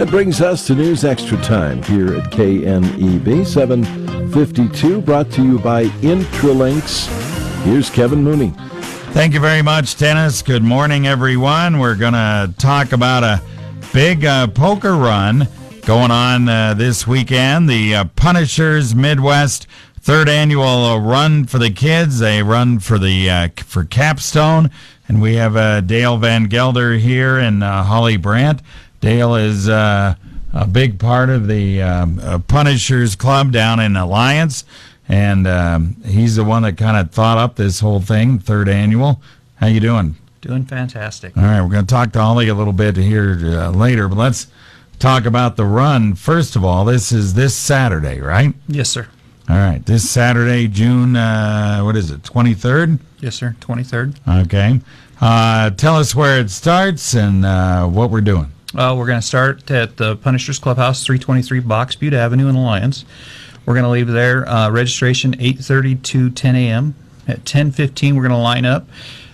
That brings us to News Extra Time here at KNEB 752, brought to you by Intralinks. Here's Kevin Mooney. Thank you very much, Dennis. Good morning, everyone. We're going to talk about a big poker run going on this weekend. The Punishers Midwest third annual run for the kids. They run for for CAPstone. And we have Dale Van Gelder here and Holly Brandt. Dale is a big part of the Punishers Club down in Alliance. And he's the one that kind of thought up this whole thing, third annual. How you doing? Doing fantastic. All right, we're going to talk to Holly a little bit here later, but let's talk about the run. First of all, this is this Saturday, right? Yes, sir. All right, this Saturday, June, 23rd? Yes, sir, 23rd. Okay. Tell us where it starts and what we're doing. We're going to start at the Punishers Clubhouse, 323 Box Butte Avenue in Alliance. We're going to leave there. Registration 8:30 to 10 a.m. At 10:15, we're going to line up.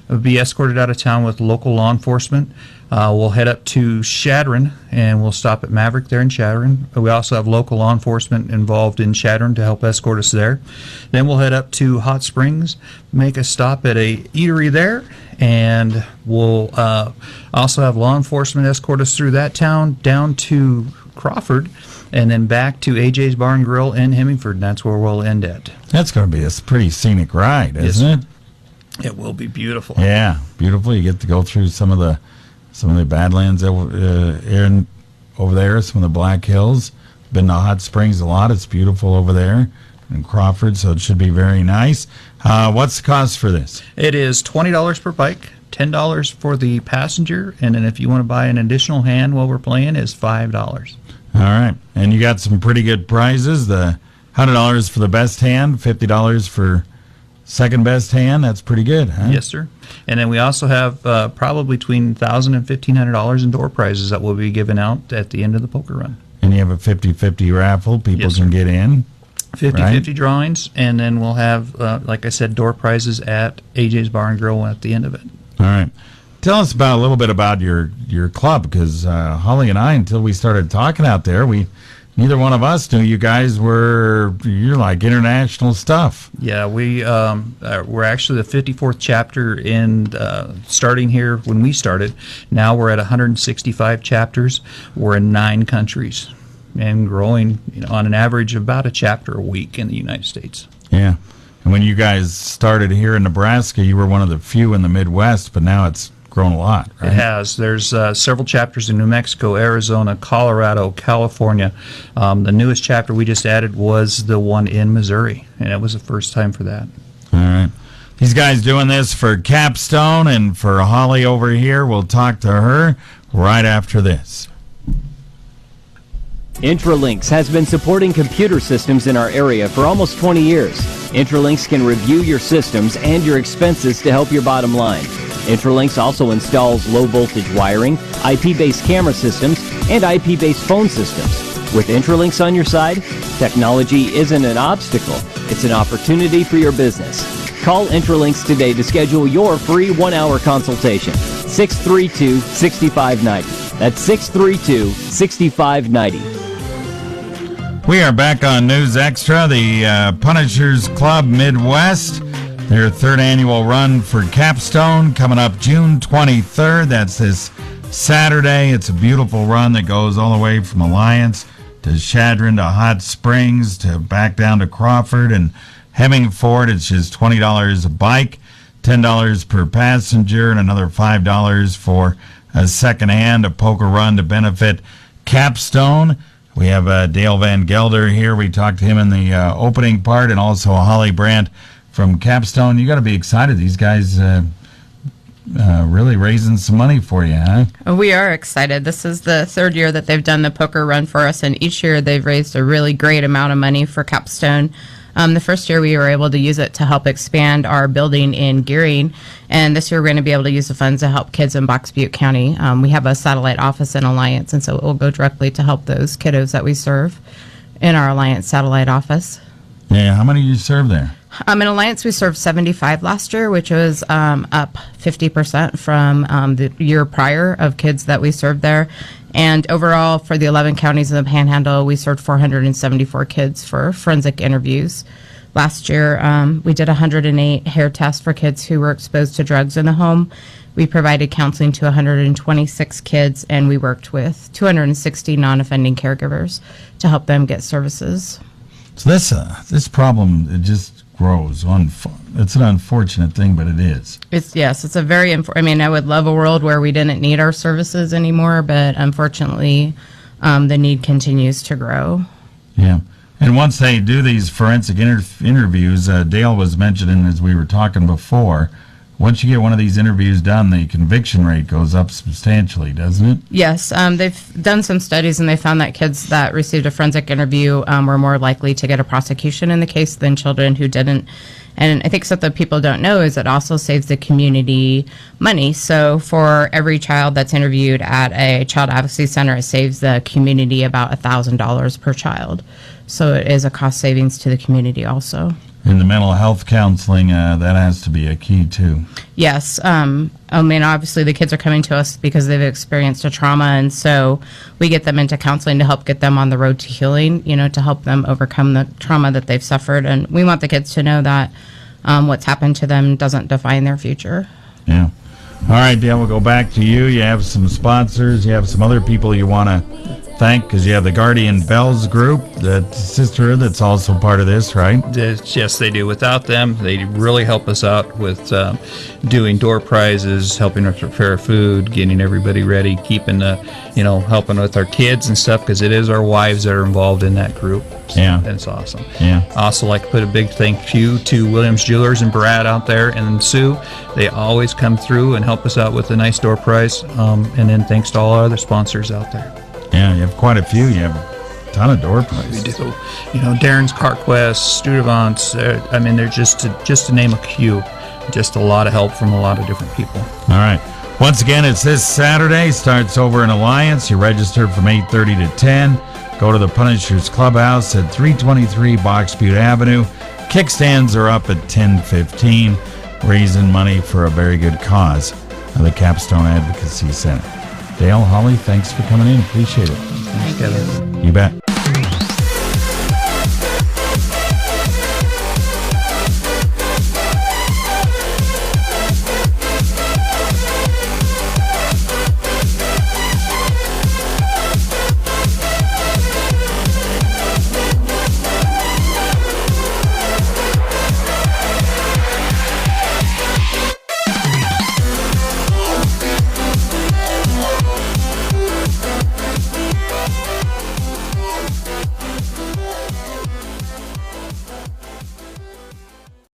We'll be escorted out of town with local law enforcement. We'll head up to Chadron, and we'll stop at Maverick there in Chadron. We also have local law enforcement involved in Chadron to help escort us there. Then we'll head up to Hot Springs, make a stop at a eatery there, and we'll also have law enforcement escort us through that town down to Crawford, and then back to AJ's Bar and Grill in Hemingford. That's where we'll end at. That's going to be a pretty scenic ride, isn't it? It will be beautiful. Yeah, beautiful. You get to go through some of the Badlands over there, some of the Black Hills. Been to Hot Springs a lot. It's beautiful over there in Crawford, so it should be very nice. What's the cost for this? It is $20 per bike, $10 for the passenger, and then if you want to buy an additional hand while we're playing, is $5. All right, and you got some pretty good prizes. The $100 for the best hand, $50 for second best hand. That's pretty good, huh? Yes, sir. And then we also have probably between $1,000 and $1,500 in door prizes that will be given out at the end of the poker run. And you have a 50-50 raffle. People can get in. 50-50 drawings, and then we'll have, like I said, door prizes at AJ's Bar and Grill at the end of it. All right. Tell us a little bit about your club, because Holly and I, until we started talking out there, neither one of us knew you guys you're like international stuff. Yeah, we're actually the 54th chapter in starting here when we started. Now we're at 165 chapters. We're in 9 countries and growing on an average of about a chapter a week in the United States. Yeah. And when you guys started here in Nebraska, you were one of the few in the Midwest, but now it's grown a lot, right? It has. There's several chapters in New Mexico, Arizona, Colorado, California. The newest chapter we just added was the one in Missouri, and it was the first time for that. All right. These guys doing this for CAPstone, and for Holly over here, we'll talk to her right after this. Intralinks has been supporting computer systems in our area for almost 20 years. Intralinks can review your systems and your expenses to help your bottom line. Intralinks also installs low-voltage wiring, IP-based camera systems, and IP-based phone systems. With Intralinks on your side, technology isn't an obstacle, it's an opportunity for your business. Call Intralinks today to schedule your free 1-hour consultation. 632-6590. That's 632-6590. We are back on News Extra. The Punishers Club Midwest, their third annual run for CAPstone, coming up June 23rd. That's this Saturday. It's a beautiful run that goes all the way from Alliance to Chadron to Hot Springs to back down to Crawford and Hemingford. It's just $20 a bike, $10 per passenger, and another $5 for a second hand, a poker run to benefit CAPstone. We have Dale Van Gelder here. We talked to him in the opening part, and also Holly Brandt from CAPstone. You got to be excited. These guys really raising some money for you, huh? We are excited. This is the third year that they've done the poker run for us, and each year they've raised a really great amount of money for CAPstone. The first year we were able to use it to help expand our building in Gearing, and this year we're going to be able to use the funds to help kids in Box Butte County. We have a satellite office in Alliance, and so it will go directly to help those kiddos that we serve in our Alliance satellite office. Yeah, how many did you serve there? In Alliance, we served 75 last year, which was up 50% from the year prior of kids that we served there. And overall, for the 11 counties in the Panhandle, we served 474 kids for forensic interviews. Last year, we did 108 hair tests for kids who were exposed to drugs in the home. We provided counseling to 126 kids, and we worked with 260 non-offending caregivers to help them get services. So this problem, it just grows. It's an unfortunate thing, but it is. It's a very, I would love a world where we didn't need our services anymore, but unfortunately, the need continues to grow. Yeah. And once they do these forensic interviews, Dale was mentioning as we were talking before, once you get one of these interviews done, the conviction rate goes up substantially, doesn't it? Yes. They've done some studies, and they found that kids that received a forensic interview were more likely to get a prosecution in the case than children who didn't. And I think something people don't know is it also saves the community money. So for every child that's interviewed at a child advocacy center, it saves the community about $1,000 per child. So it is a cost savings to the community also. And the mental health counseling, that has to be a key too. Yes. Obviously the kids are coming to us because they've experienced a trauma, and so we get them into counseling to help get them on the road to healing, to help them overcome the trauma that they've suffered. And we want the kids to know that what's happened to them doesn't define their future. Yeah. All right, Dale, we'll go back to you. You have some sponsors. You have some other people you want to thank, because you have the Guardian Bells group, that sisterhood that's also part of this, right? Yes, they do. Without them, they really help us out with doing door prizes, helping us prepare food, getting everybody ready, keeping helping with our kids and stuff, because it is our wives that are involved in that group. So yeah, that's awesome. Yeah. I also like to put a big thank you to Williams Jewelers and Brad out there, and Sue. They always come through and help us out with a nice door prize. And then thanks to all our other sponsors out there. Yeah, you have quite a few. You have a ton of door prizes. We do. Darren's CarQuest, Studevants. They're just to name a few. Just a lot of help from a lot of different people. All right. Once again, it's this Saturday. Starts over in Alliance. You register from 8:30 to 10. Go to the Punishers Clubhouse at 323 Box Butte Avenue. Kickstands are up at 10:15, raising money for a very good cause, the CAPstone Advocacy Center. Dale, Holly, thanks for coming in. Appreciate it. Thanks, Kevin. You bet.